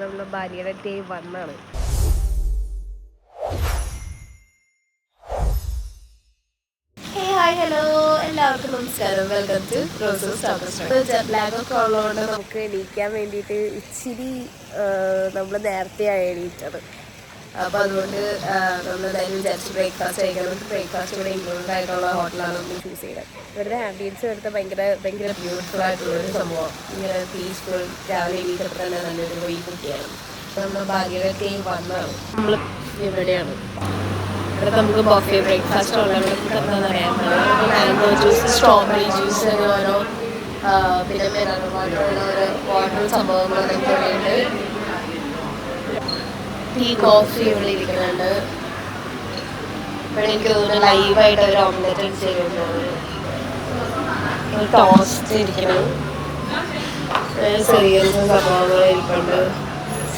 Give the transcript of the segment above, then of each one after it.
നമ്മളെ ഭാര്യയുടെ ഡേ 1 ആണ്. ഹലോ എല്ലാവർക്കും നമസ്കാരം. Welcome to roses talk. Jet lag ഒക്കെ ഉള്ളതുകൊണ്ട് നമുക്ക് എണീക്കാൻ വേണ്ടിയിട്ട് ഇച്ചിരി നമ്മൾ നേരത്തെയാണ് എണീറ്റത്. അപ്പോൾ അതുകൊണ്ട് നമ്മൾ എന്തായാലും വിചാരിച്ച് ബ്രേക്ക്ഫാസ്റ്റ് കഴിക്കണം. ബ്രേക്ക്ഫാസ്റ്റ് ഇവിടെ ഇൻക്ലൂഡഡ് ആയിട്ടുള്ള ഹോട്ടലാണ് നമ്മൾ ചൂസ് ചെയ്തത്. ഇവരുടെ ആംബിയൻസ് എടുത്ത ഭയങ്കര ബ്യൂട്ടിഫുൾ ആയിട്ടുള്ളൊരു സംഭവം. ഇങ്ങനെ പീസ്ഫുൾ, രാവിലെ എണീറ്റപ്പോൾ തന്നെ നല്ലൊരു വഴി കുട്ടിയാണ്. നമ്മുടെ ഭാര്യയുടെ ഡേ 1 ആണ്. നമ്മൾ ഇവിടെയാണ്. ഇവിടെ നമുക്ക് ബൊഫേ ബ്രേക്ക്ഫാസ്റ്റ് ഉള്ളത് എന്താണെന്നറിയാം. മാംഗോ ജ്യൂസ്, സ്ട്രോബെറി ജ്യൂസ്, അങ്ങനെ ഓരോ പിന്നെ മിനറൽ വാട്ടറുള്ള ഓരോ വാട്ടർ സംഭവങ്ങൾ നമുക്ക് ഇവിടെയുണ്ട്. ടീ, കോഫി ഇവിടെ ഇരിക്കുന്നുണ്ട്. ഇവിടെ എനിക്ക് തോന്നുന്നു ലൈവായിട്ട് ഒരു ഓംലെറ്റ് അടിച്ചിരുന്നു. ടോസ്റ്റ് ഇരിക്കണം, സീരിയൽസും സംഭവങ്ങൾ ഇരിക്കുന്നുണ്ട്.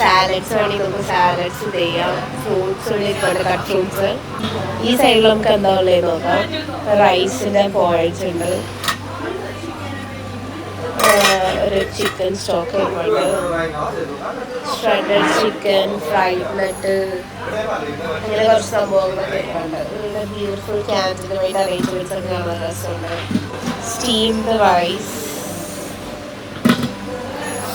സാലഡ്സ് വേണമെങ്കിൽ നമുക്ക് സാലഡ്സ് ചെയ്യാം. ഫ്രൂട്ട്സ് ഇവിടെ ഇരിക്കുന്നുണ്ട്, കട്ട് ഫ്രൂട്ട്സ്. ഈ സൈഡിൽ നമുക്ക് എന്താ ഉള്ളത് നോക്കാം. റൈസിൻ്റെ പോയിൽസ് ഉണ്ട്, ഒരു ചിക്കൻ സ്റ്റോക്ക് ഇരിക്കുന്നുണ്ട്, ഷ്രെഡഡ് ചിക്കൻ, ഫ്രൈഡ് നട്ട്, അങ്ങനെ കുറച്ച് സംഭവങ്ങളൊക്കെ ഇരിക്കുന്നുണ്ട്. ഇവിടെ ബ്യൂട്ടിഫുൾ ക്യാൻറ്റീനുമായിട്ട് അറേഞ്ച്മെൻറ്റ്സ് ഒക്കെ കാണാൻ രസമുണ്ട്. സ്റ്റീംഡ് റൈസ്,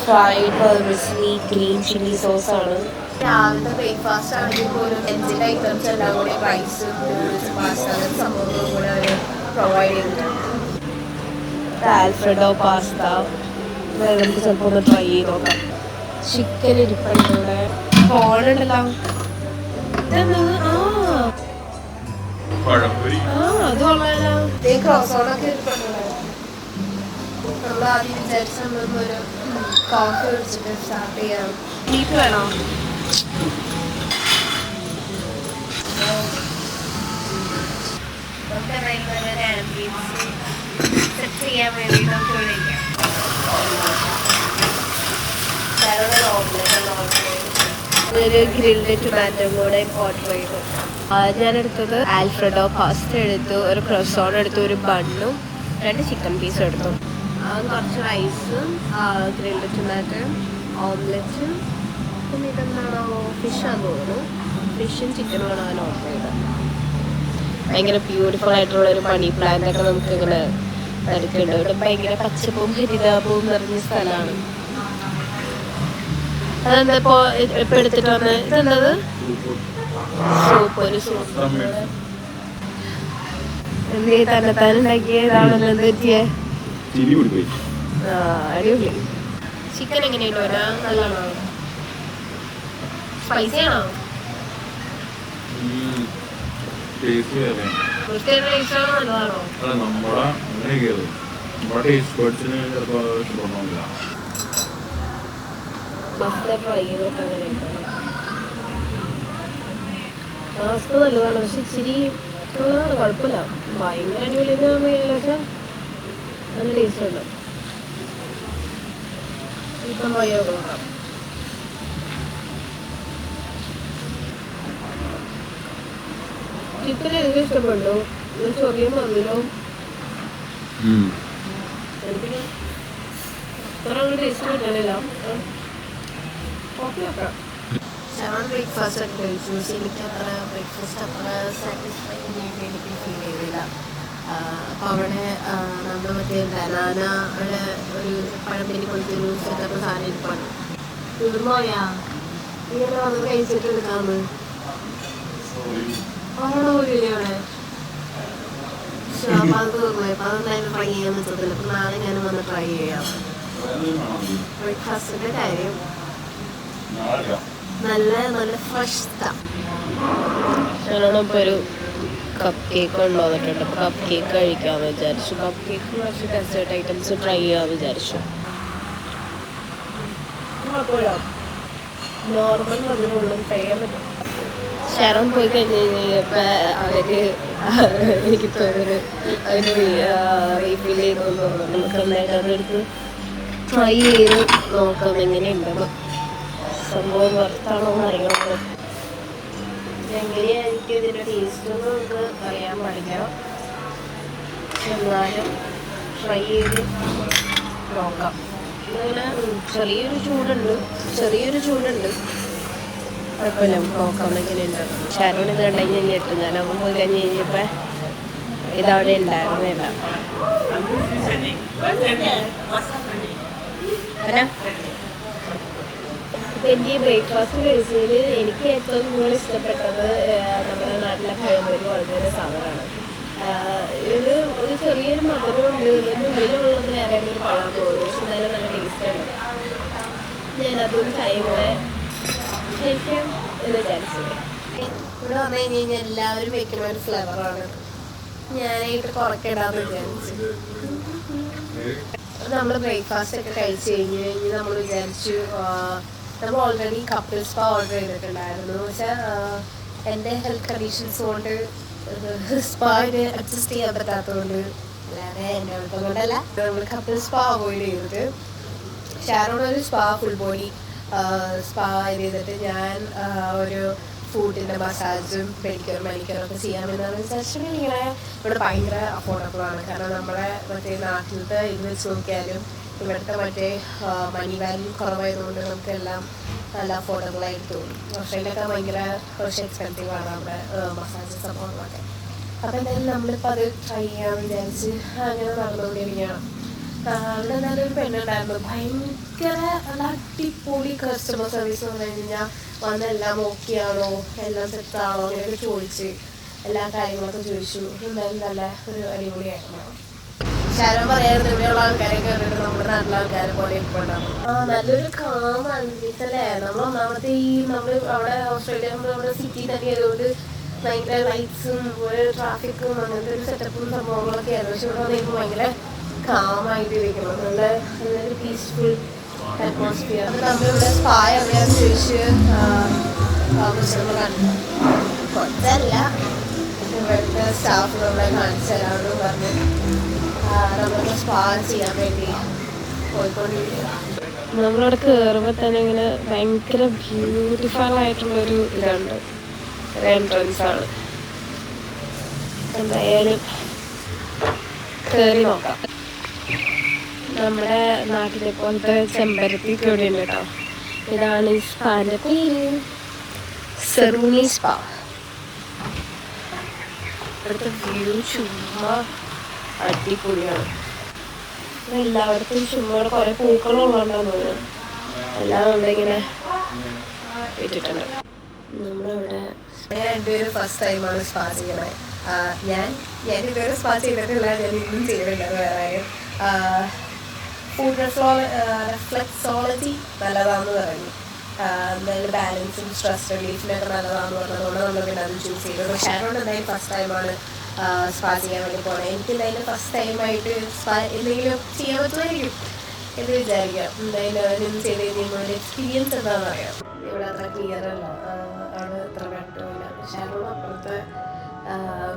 ഫ്രൈഡ് പെർമിസ്ലി, ഗ്രീൻ ചില്ലി സോസാണ്. രാവിലത്തെ ബ്രേക്ക്ഫാസ്റ്റ് ആണെങ്കിൽ പോലും എന്തിൻ്റെ ഐറ്റംസ് എല്ലാം കൂടി റൈസ്, നൂഡിൽസ്, പാസ്ത അങ്ങനത്തെ സംഭവങ്ങളും കൂടെ അവർ പ്രൊവൈഡ് ചെയ്തിട്ടുണ്ട്. ആൽഫ്രെഡോ പാസ്ത നമുക്ക് ചിലപ്പോൾ ഒന്ന് ട്രൈ ചെയ്ത് നോക്കാം. ചിക്കൻ ഇരിപ്പുണ്ട് ഇവിടെ. കോണുണ്ടല്ലോ, അത് കൊള്ളാലോ. ക്രോസോണൊക്കെ ഇരിപ്പുണ്ട്. നമ്മൾ ആദ്യം വിചാരിച്ച നമ്മളൊരു കോഫി കുടിച്ചിട്ട് സ്റ്റാർട്ട് ചെയ്യാം. ബീഫ് വേണോ? സെറ്റ് ചെയ്യാൻ വേണ്ടി നമുക്ക് വിളിക്കാം. ഒരു ഗ്രിൽഡ് ടൊമാറ്റോ കൂടെ ഓർഡർ ചെയ്തു. ഞാനെടുത്തത് ആൽഫ്രെഡോ പാസ്ത എടുത്തു, ഒരു ക്രോസോൺ എടുത്തു, ഒരു ബണ്ണും 2 ചിക്കൻ പീസും എടുത്തു. കുറച്ച് റൈസും ഗ്രിൽഡ് ടൊമാറ്റോയും ഓംലെറ്റും, പിന്നെ ഇതെന്താണോ ഫിഷാന്ന് തോന്നുന്നു. ഫിഷും ചിക്കനും ആണ് ഞാൻ ഓർഡർ ചെയ്തത്. ഭയങ്കര ബ്യൂട്ടിഫുൾ ആയിട്ടുള്ളൊരു മണി പ്ലാന്റ് ഒക്കെ നമുക്ക് ഇങ്ങനെ നടക്കുന്നുണ്ട്. ഇവിടെ ഭയങ്കര പച്ചപ്പും ഹരിതാപവും നിറഞ്ഞ സ്ഥലമാണ്. അതെന്താ ഇപ്പൊ എടുത്തിട്ട് വന്ന് ഇതെന്തത് സൂപ്പ്, ഒരു സൂപ്പ് എന്ത് തന്നെത്താൻ ഉണ്ടാക്കിയതാണല്ലോ. എന്ത് പറ്റിയേ? അടിപൊളി. ചിക്കൻ എങ്ങനെയുണ്ടോ? നല്ലതാണോ? സ്പൈസി ആണോ? നല്ലതാണോ? പാസ്ത നല്ലതാണ്, പക്ഷെ ഇച്ചിരി കുഴപ്പമില്ല. ഭയങ്കര അടിപൊളിയൊക്കെ നല്ല ടേസ്റ്റ് ഉണ്ട്. ഇപ്പം പോയോ നോക്കാം. ചിക്കൻ എനിക്ക് ഇഷ്ടപ്പെട്ടു. ചെറിയ മതിലും എനിക്ക് അത്ര ടേസ്റ്റ് കിട്ടണില്ല. Okay okay. ബ്രേക്ക്ഫാസ്റ്റ് ഒക്കെ കഴിച്ചു. എനിക്ക് അത്ര ബ്രേക്ക്ഫാസ്റ്റ് അത്ര സാറ്റിസ്ഫൈ എനിക്ക് ഫീൽ ചെയ്തില്ല. അപ്പോൾ അവിടെ നമ്മൾ മറ്റേ ബനാനയുടെ ഒരു പഴമ്പരി പോലത്തെ ഒരു സെറ്റപ്പ് സാധനം ഇരിപ്പാണ്. തീർന്നോയാ ഇങ്ങനെ വന്ന് കഴിച്ചിട്ട് എടുക്കാമെന്ന് അവിടെ പോലില്ലേ അവിടെ. അപ്പം അത് തീർന്നു. അപ്പം അതെന്തായാലും ട്രൈ ചെയ്യാൻ പറ്റത്തില്ല. അപ്പം നാളെ ഞാൻ വന്ന് ട്രൈ ചെയ്യാം. ബ്രേക്ക്ഫാസ്റ്റിൻ്റെ കാര്യം നല്ല നല്ല ഫ്രഷ് ഞങ്ങളോട് ഇപ്പോൾ ഒരു കപ്പ് കേക്ക് കൊണ്ടുവന്നിട്ടുണ്ട്. അപ്പോൾ കപ്പ് കേക്ക് കഴിക്കാമെന്ന് വിചാരിച്ചു. കപ്പ് കേക്ക് കുറച്ച് ഡെസേർട്ട് ഐറ്റംസ് ട്രൈ ചെയ്യാമെന്ന് വിചാരിച്ചു. നോർമൽ അതിനുള്ളും ട്രൈ ചെയ്യാൻ പറ്റും. ഷെറോൺ പോയി കഴിഞ്ഞ് കഴിഞ്ഞപ്പോൾ എനിക്ക് തോന്നുന്നു അതിന് റീഫിൽ ചെയ്തു തോന്നുന്നു. നമുക്ക് എന്തായാലും അതെടുത്ത് ട്രൈ ചെയ്ത് നോക്കാം എങ്ങനെയുണ്ടെന്ന്. സംഭവം വർത്താണോ എന്ന് അറിയണം. എങ്ങനെയായിരിക്കും ഇതിൻ്റെ ടേസ്റ്റ് എന്ന് നമുക്ക് അറിയാൻ പാടില്ല. എന്നാലും ട്രൈ ചെയ്ത് നോക്കാം. അങ്ങനെ ചെറിയൊരു ചൂടുണ്ട്. കുഴപ്പമില്ല, നമുക്ക് നോക്കാം എങ്ങനെയുണ്ട്. ഷാരോൺ ഇത് കണ്ടുകഴിഞ്ഞ് ഞെട്ടും. ഞാൻ അവൻ പോയി കഴിഞ്ഞ് കഴിഞ്ഞപ്പോൾ ഇതവിടെ ഉണ്ടായിരുന്നില്ല. ഇപ്പം എൻ്റെ ഈ ബ്രേക്ക്ഫാസ്റ്റ് കഴിച്ചതിൽ എനിക്ക് ഏറ്റവും കൂടുതൽ ഇഷ്ടപ്പെട്ടത് നമ്മുടെ നാട്ടിലെ പഴംപൊരി വളരെ സാധനമാണ്. ഒരു ചെറിയൊരു മധുരമുണ്ട്. ഇതിൻ്റെ ഉള്ളിലുള്ളത് വേറെ ഒരു പഴം തോന്നും. പക്ഷെ എന്നാലും നല്ല ടേസ്റ്റാണ്. ഞാനതൊരു കഴിയുമ്പോൾ കഴിക്കാം എന്ന് വിചാരിച്ചത്. ഇവിടെ വന്നു കഴിഞ്ഞ് കഴിഞ്ഞാൽ എല്ലാവരും വെക്കുന്ന ഒരു ഫ്ലേവറാണ്. ഞാനായിട്ട് കുറയ്ക്കണ്ടാന്ന് വിചാരിച്ചു. നമ്മൾ ബ്രേക്ക്ഫാസ്റ്റ് ഒക്കെ കഴിച്ച് കഴിഞ്ഞ് നമ്മൾ വിചാരിച്ചു നമ്മൾ ഓൾറെഡി കപ്പിൾ സ്പാ ഓർഡർ ചെയ്തിട്ടുണ്ടായിരുന്നു. പക്ഷേ എൻ്റെ ഹെൽത്ത് കണ്ടീഷൻസ് കൊണ്ട് സ്പായിൽ അഡ്ജസ്റ്റ് ചെയ്യാൻ പറ്റാത്തതുകൊണ്ട്, അല്ലാതെ എൻ്റെ എളുപ്പം കൊണ്ടല്ല, നമ്മൾ കപ്പിൾ സ്പാ അവോയ്ഡ് ചെയ്തിട്ട് ഷാരോണൊരു സ്പാ ഫുൾ ബോഡി സ്പാ ചെയ്തിട്ട് ഞാൻ ഒരു ഫുഡിൻ്റെ മസാജും മെഡിക്കറൊക്കെ ചെയ്യാമെന്നാണ് വിചാരിച്ചിട്ടുണ്ടെങ്കിൽ ഇങ്ങനെ ഇവിടെ ഭയങ്കര അഫോർഡബിളാണ്. കാരണം നമ്മുടെ മറ്റേ നാട്ടിലത്തെ ഇത് വെച്ച് നോക്കിയാലും ഇവിടുത്തെ മറ്റേ മണി വാല്യൂ കുറവായതുകൊണ്ട് നമുക്കെല്ലാം നല്ല അഫോർഡബിളായിട്ട് തോന്നും. ഓസ്ട്രേലിയയൊക്കെ ഭയങ്കര കുറച്ച് എക്സ്പെൻസീവാണ് അവിടെ മസാജ് സംഭവങ്ങളൊക്കെ. അപ്പം എന്തായാലും നമ്മളിപ്പോൾ അത് ട്രൈ ചെയ്യാമെന്ന് വിചാരിച്ച് അങ്ങനെ നടന്നുകൊണ്ടിരിക്കുകയാണ്. അവിടെ നല്ലൊരു പെണ്ണുണ്ടായിരുന്നു. ഭയങ്കര അടിപൊളി കസ്റ്റമർ സർവീസ് എന്ന് പറഞ്ഞു കഴിഞ്ഞാൽ വന്നെല്ലാം ഓക്കെയാണോ, എല്ലാം സെറ്റാണോ അങ്ങനെയൊക്കെ ചോദിച്ച് എല്ലാ കാര്യങ്ങളൊക്കെ ചോദിച്ചു. എന്തായാലും നല്ല ഒരു അടിപൊളിയായിരുന്നു. ഷാരോൺ പറയായിരുന്നു ഇവിടെയുള്ള ആൾക്കാരൊക്കെ കണ്ടിട്ട് നമ്മുടെ നാട്ടിലെ ആൾക്കാരെ പോലെ ഇപ്പോൾ ഉണ്ടാവും. നല്ലൊരു കാം അല്ലേ. നമ്മൾ ഒന്നാമത്തെ നമ്മൾ അവിടെ ഓസ്ട്രേലിയ നമ്മുടെ സിറ്റി തന്നെ ആയതുകൊണ്ട് ഭയങ്കര ലൈറ്റ്സും ട്രാഫിക്കും അങ്ങനത്തെ ഒരു സെറ്റപ്പും സംഭവങ്ങളൊക്കെ ആയിരുന്നു. പക്ഷെ ഇവിടെ വന്നിരിക്കുമ്പോൾ ഭയങ്കര കാമായിട്ടിരിക്കണം. നല്ലൊരു പീസ്ഫുൾ അറ്റ്മോസ്ഫിയർ. നമ്മളിവിടെ സ്പാ എവിടെയാണെന്ന് ചോദിച്ച് കണ്ടു. കുറച്ചല്ല, ഇവിടുത്തെ സ്റ്റാഫ് നമ്മളെ കാണിച്ചു തരാമെന്ന് പറഞ്ഞ് നമ്മളൊക്കെ സ്പാ ചെയ്യാൻ വേണ്ടി പോയിക്കൊണ്ടിരിക്കുക. നമ്മളവിടെ കയറുമ്പോൾ തന്നെ ഇങ്ങനെ ഭയങ്കര ബ്യൂട്ടിഫുൾ ആയിട്ടുള്ളൊരു ഇതുണ്ട്, ഒരു എൻട്രൻസാണ്. എന്തായാലും കയറി നോക്കാം. നമ്മുടെ നാട്ടിലെ പോലത്തെ ചെമ്പരത്തി ഇവിടെ ഉണ്ട് കേട്ടോ. ഇതാണ് ഈ സ്പാൻ്റെ പേര്, സെറൂനി സ്പാ. ഇവിടുത്തെ വ്യൂ ചുമ്മാ അടിപൊളിയാണ്. എല്ലായിടത്തും ചുമ്മാ കുറേ പൂക്കളുള്ളതുകൊണ്ടാന്ന് തോന്നുന്നു എല്ലാം ഇവിടെ ഇങ്ങനെ ഇട്ടിട്ടുണ്ട്. നമ്മളിവിടെ രണ്ടുപേരും ഫസ്റ്റ് ടൈമാണ് സ്പാ ചെയ്യണേ. ഞാൻ ഇതുവരെ സ്പാ ചെയ്തിട്ടില്ല. ഞാൻ ഇന്നും ചെയ്തിട്ടുണ്ട്. വേറെ ഫുഡ് റിഫ്ലെക്സോളജി നല്ലതാണെന്ന് പറഞ്ഞു. എന്തായാലും ബാലൻസും സ്ട്രെസ് റിലീഫിനൊക്കെ നല്ലതാണെന്ന് പറഞ്ഞതുകൊണ്ട് നമ്മൾ പിന്നെ അത് ചൂസ് ചെയ്തു. ഷാരോൺ എന്തായാലും ഫസ്റ്റ് ടൈമാണ് സ്പാ ചെയ്യാൻ വേണ്ടി പോകണേ. എനിക്ക് എന്തായാലും ഫസ്റ്റ് ടൈമായിട്ട് സ്പാ എന്തെങ്കിലും ചെയ്യാൻ പറ്റുമായിരിക്കും എന്ന് വിചാരിക്കാം. എന്തായാലും അതിനും ചെയ്ത് കഴിയുമ്പോൾ ഒരു എക്സ്പീരിയൻസ് എന്താണെന്ന് അറിയാം. ഇവിടെ അത്ര ക്ലിയർ അല്ല, അവിടെ അത്ര വ്യക്തമില്ല. ഷാരോൺ അപ്പുറത്തെ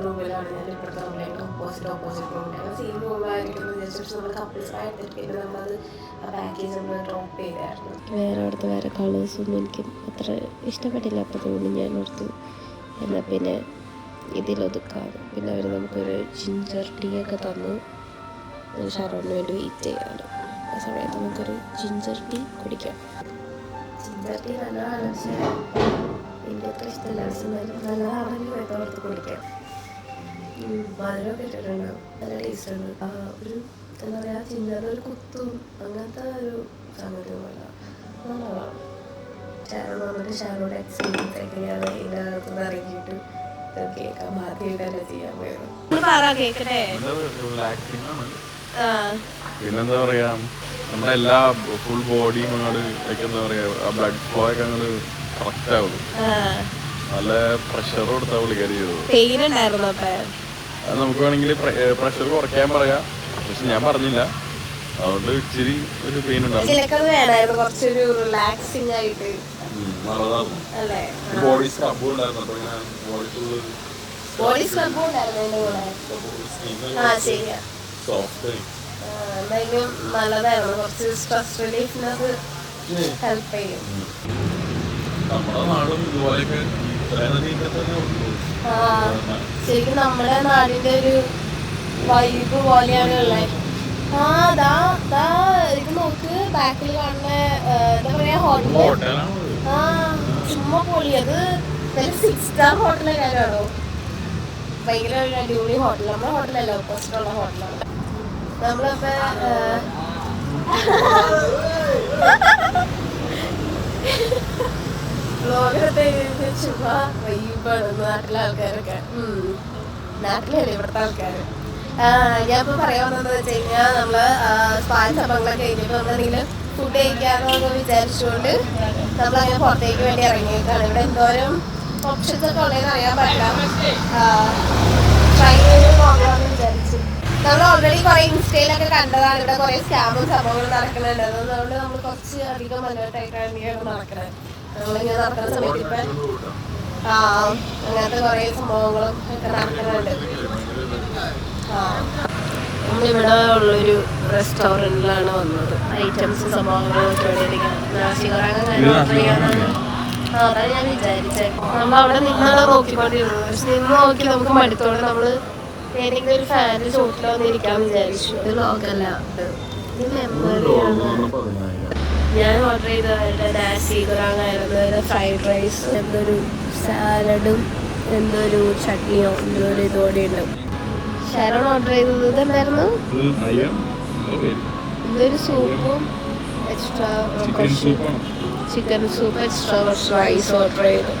റൂമിലാണ്, ഞാൻ ഇപ്പോഴത്തെ റൂമിലേക്ക് ഓപ്പോസിറ്റ് റൂമിലാണ്. സെയിം റൂമായിരിക്കും എന്ന് വിചാരിച്ചു. നമ്മൾ കപ്പിൾസ് ആയിട്ട് പിന്നെ നമ്മളത് ആ പാക്കേജ് നമ്മൾ ഡ്രോപ്പ് ചെയ്തായിരുന്നു. വേറെ അവിടുത്തെ വേറെ കളേഴ്സൊന്നും എനിക്ക് അത്ര ഇഷ്ടപ്പെട്ടില്ല. അപ്പോൾ തോന്നി ഞാൻ ഓർത്ത് എന്നാൽ പിന്നെ ഇതിലൊതുക്കാണ്. പിന്നെ അവർ നമുക്കൊരു ജിഞ്ചർ ടീ ഒക്കെ തന്നു. ഷാരോണിന് വേണ്ടി വെയിറ്റ് ചെയ്യാണ്. ആ സമയത്ത് നമുക്കൊരു ജിഞ്ചർ ടീ കുടിക്കാം. ജിഞ്ചർ ടീ നല്ലതാണ്, പക്ഷേ എനിക്ക് അത്ര ഇഷ്ടമല്ല. പക്ഷെ നല്ലതാണെങ്കിൽ വെട്ടോർത്ത് കുടിക്കാം. മധുരമൊക്കെ ഇട്ടിട്ടുണ്ടാവും, നല്ല ടേസ്റ്റ് ഉണ്ട്. ഒരു എന്താ പറയുക, ജിഞ്ചറിൻ്റെ ഒരു കുത്തും അങ്ങനത്തെ ഒരു സംഗതിയൊന്നുമല്ല, നല്ലതാണ്. ഷാരോൺ വന്നിട്ട് ഷാരോടെ എക്സ്പീരിയൻസ് എങ്ങനെയാണ് ഇതിനകത്തുനിന്ന് ഇറങ്ങിയിട്ട് കേൾക്കാൻ ആദ്യമായിട്ടല്ലേ ചെയ്യാൻ പോയത്. പിന്നെന്താ പറയാ, നമ്മുടെ എല്ലാ ഫുൾ ബോഡിയും അങ്ങോട്ട് എന്താ പറയാ, ബ്ലഡ് ഫ്ലോ ഒക്കെ അങ്ങോട്ട് കറക്റ്റ് ആവും. നല്ല പ്രഷർ കൊടുത്താ പുള്ളിക്കാരി ചെയ്തത്. അത് നമുക്ക് വേണമെങ്കിൽ പ്രഷർ കുറയ്ക്കാൻ പറയാം, പക്ഷെ ഞാൻ പറഞ്ഞില്ല. അതുകൊണ്ട് ഇച്ചിരി ഒരു പെയിൻ ഉണ്ടാവും. ബോഡി സ്ക്രബ് ഉണ്ടായിരുന്നു. അപ്പൊ ഇങ്ങനെ ബോഡി ഫുള്ള് സോഫ്റ്റ് നല്ലതായിരുന്നു. കുറച്ച് സ്ട്രെസ് റിലീഫിനത് ഹെൽപ്പ് ചെയ്യും. നമ്മുടെ നാടും ഇതുപോലെയൊക്കെ ശരിക്കും നമ്മുടെ നാടിന്റെ ഒരു വൈബ് പോലെയാണ് ഉള്ളത്. ആ ദാ ദാ ഇത് നോക്ക്, ബാക്കിൽ കാണുന്ന എന്താ പറയാ ഹോട്ടല്. ആ ചുമ്മാ പൊളി. അത് നല്ല 6 സ്റ്റാർ ഹോട്ടലെങ്ങാനാണോ? ഭയങ്കര ഒരു അടിപൊളി ഹോട്ടൽ. നമ്മുടെ ഹോട്ടലല്ല, ഓപ്പോസിറ്റുള്ള ഹോട്ടലാണ്. നമ്മളിപ്പോ ലോകത്തെ ചുമ്മാ വൈബാണ് നാട്ടിലെ ആൾക്കാരൊക്കെ. നാട്ടിലല്ലേ ഇവിടുത്തെ ആൾക്കാര്. ഞാനിപ്പോ പറയാൻ വന്നതെന്ന് വെച്ച് കഴിഞ്ഞാൽ നമ്മള് സ്പാ സംഭവങ്ങളൊക്കെ കഴിഞ്ഞിട്ട് നമ്മളെന്തെങ്കിലും ഫുഡ് കഴിക്കാന്നൊക്കെ വിചാരിച്ചുകൊണ്ട് നമ്മളങ്ങനെ പുറത്തേക്ക് വേണ്ടി ഇറങ്ങിയിട്ടാണ്. ഇവിടെ എന്തോരം ഓപ്ഷൻസ് ഒക്കെ ഉള്ളതെന്ന് അറിയാൻ പറ്റില്ല. ട്രൈ ചെയ്ത് നോക്കാമെന്ന് വിചാരിച്ചു. നമ്മൾ ഓൾറെഡി കുറെ ഇൻസ്റ്റയിലൊക്കെ കണ്ടതാണ് ഇവിടെ കുറെ സ്കാമും സംഭവങ്ങളും നടക്കുന്നുണ്ട്. അതുകൊണ്ട് നമ്മൾ കുറച്ച് അധികം അലേർട്ടായിട്ടാണ് നടക്കുന്നത്. നമ്മളിങ്ങനെ നടക്കുന്ന സമയത്ത് ഇപ്പം അങ്ങനത്തെ കുറെ സംഭവങ്ങളും ഒക്കെ നടക്കുന്നുണ്ട്. നമ്മളിവിടെ ഉള്ളൊരു റെസ്റ്റോറൻറ്റിലാണ് വന്നത്. ഐറ്റംസ് സംഭവങ്ങളൊക്കെ അതാണ് ഞാൻ വിചാരിച്ചത്. നമ്മൾ അവിടെ നിന്നാണ് നോക്കിക്കൊണ്ടിരുന്നത്. പക്ഷെ നിന്ന് നോക്കി നമുക്ക് മടുത്തോടെ നമ്മൾ ഏതെങ്കിലും ഒരു ഫാനിൽ ചോട്ടിൽ വന്നിരിക്കാമെന്ന് വിചാരിച്ചു. ഇത് ലോക്കല്ല, ഇത് മെമ്മറിയാണ്. ഞാൻ ഓർഡർ ചെയ്തവരുടെ നാസി ഗുറാങ്ങായിരുന്നു. ഫ്രൈഡ് റൈസ്, എന്തൊരു സാലഡും എന്തൊരു ചട്നിയോ എന്തൊരു ഇതോടെ ഉണ്ട്. ഷാരോൺ ഓർഡർ ചെയ്തത് ഇതെന്തായിരുന്നു? ഇതൊരു സൂപ്പും extra chicken soup extra rice order ചെയ്തു.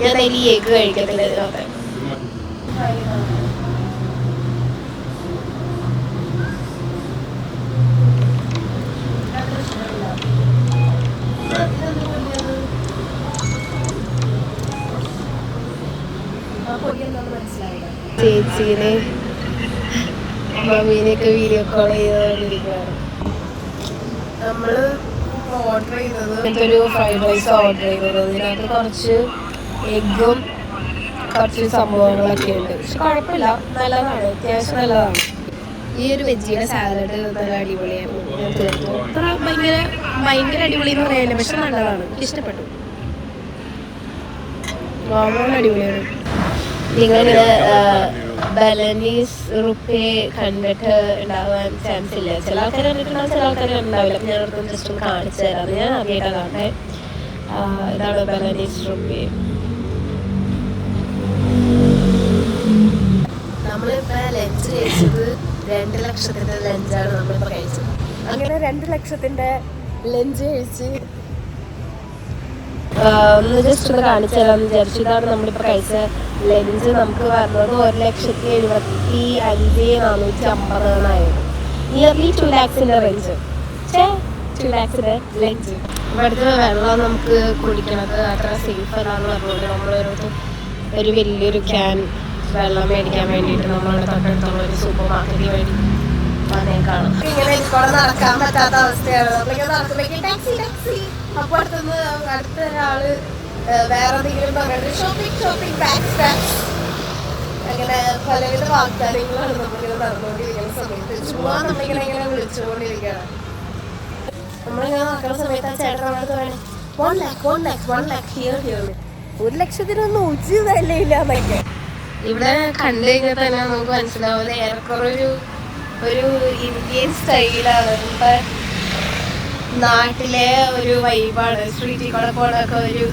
ഞാൻ അതിൽ എഗ് കഴിക്കത്തില്ല ഇതിനകത്ത്. ചേച്ചീനെ മമ്മീനെയൊക്കെ വീഡിയോ കോൾ ചെയ്തുകൊണ്ടിരിക്കുകയാണ്. നമ്മള് ഓർഡർ ചെയ്തത് ഒരു ഫ്രൈഡ് റൈസ് ഓർഡർ ചെയ്തത്. ഇതിനകത്ത് കുറച്ച് എഗ്ഗും കുറച്ച് സംഭവങ്ങളൊക്കെ ഉണ്ട്. പക്ഷെ കുഴപ്പമില്ല, നല്ലതാണ്, അത്യാവശ്യം നല്ലതാണ്. ഈ ഒരു വെജിയുടെ സാലഡ് നല്ല അടിപൊളിയായിരുന്നു. ഞാൻ തീർത്തു. അത്ര ഭയങ്കര അടിപൊളി എന്ന് പറയാനില്ല, പക്ഷെ നല്ലതാണ്, ഇഷ്ടപ്പെട്ടു. വളരെ അടിപൊളിയാണ്. നിങ്ങളിത് ബലനീസ് റുപ്പേ കണ്ടിട്ട് ഉണ്ടാവാൻ ചാൻസ് ഇല്ല. ചില ആൾക്കാർ കണ്ടിട്ടുണ്ടാവും, ചില ആൾക്കാർ ഉണ്ടാവില്ല. അപ്പം ഞാനടുത്ത് ജസ്റ്റ് ഒന്ന് കാണിച്ചു തരാം. ഞാൻ ആദ്യമായിട്ടാണ് കാണട്ടെ. ഇതാണ് ബലനീസ് റുപ്പേ. നമ്മളിപ്പോൾ ലഞ്ച് കഴിച്ചത് 2 ലക്ഷത്തിൻ്റെ ലഞ്ചാണ് നമ്മളിപ്പോൾ കഴിച്ചത്. അങ്ങനെ 2 ലക്ഷത്തിൻ്റെ ലഞ്ച് കഴിച്ച് ഒന്ന് ജസ്റ്റ് ഒന്ന് കാണിച്ചു തരാമെന്ന് വിചാരിച്ചു. ഇതാണ് നമ്മളിപ്പോൾ കഴിച്ച ലഞ്ച്. നമുക്ക് വരുന്നത് 1,75,450 നിയർലി 2 ലാക്സിൻ്റെ റേഞ്ച്. 2 ലാക്സിൻ്റെ ലഞ്ച്. ഇവിടുത്തെ വെള്ളം നമുക്ക് കുടിക്കണത് അത്ര സേഫ് അല്ലാന്ന് പറഞ്ഞുകൊണ്ട് ഒരു വലിയൊരു ക്യാൻ വെള്ളം മേടിക്കാൻ വേണ്ടിയിട്ട് നമ്മളവിടെ തൊട്ടടുത്തുള്ള ഒരു സൂപ്പർ മാർക്കറ്റിൽ വേണ്ടി വന്നേക്കാണ്. ഇങ്ങനെ ഇവിടെ നടക്കാൻ പറ്റാത്ത അവസ്ഥയാണ്. നമ്മളിങ്ങനെ നടക്കുമ്പോഴേക്കും ടാക്സി ടാക്സി. അപ്പോൾ അടുത്ത ഒരാള് വേറെ എന്തെങ്കിലും പറഞ്ഞിട്ട് ഷോപ്പിംഗ് ബാഗ്സ് അങ്ങനെ പലവിധ വാഗ്ദാനങ്ങളാണ് നമ്മളിങ്ങനെ നടന്നുകൊണ്ടിരിക്കുന്ന സമയത്ത്. ചുമ്മാ നമ്മളിങ്ങനെ വിളിച്ചുകൊണ്ടിരിക്കുകയാണ്. നമ്മളിങ്ങനെ നടക്കുന്ന സമയത്ത് ആ ചേട്ടൻ നമ്മളടുത്ത് വേണേ 1 lakh ഹിയർ 1 ലക്ഷത്തിനൊന്നും ഉചിതല്ലേ ഇല്ല എന്നൊക്കെ. ഇവിടെ കണ്ടു കഴിഞ്ഞാൽ തന്നെ നമുക്ക് മനസ്സിലാവുന്നത് ഏറെക്കുറെ ഒരു ഇന്ത്യൻ സ്റ്റൈലാണ്. ഇപ്പം നാട്ടിലെ ഒരു വൈബാണ്. സ്ട്രീറ്റിൽ കൂടെ പോണൊക്കെ ഒരു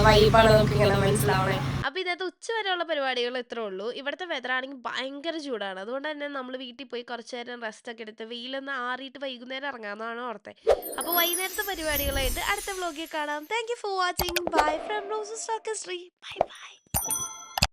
വൈബാണ് നമുക്ക് ഇങ്ങനെ മനസ്സിലാവണേ. അപ്പോൾ ഇന്നത്തെ ഉച്ച വരെയുള്ള പരിപാടികൾ ഇത്രേ ഉള്ളൂ. ഇവിടുത്തെ വെതർ ആണെങ്കിൽ ഭയങ്കര ചൂടാണ്. അതുകൊണ്ട് തന്നെ നമ്മൾ വീട്ടിൽ പോയി കുറച്ച് നേരം റെസ്റ്റ് ഒക്കെ എടുത്ത് വെയിലൊന്ന് ആറിയിട്ട് വൈകുന്നേരം ഇറങ്ങാമെന്നാണ് ഓർത്തത്. അപ്പോൾ വൈകുന്നേരത്തെ പരിപാടികളായിട്ട് അടുത്ത വ്ലോഗിൽ കാണാം. Thank you for watching. Bye from റോസസ് ടോക്കസ്ട്രി. Bye by.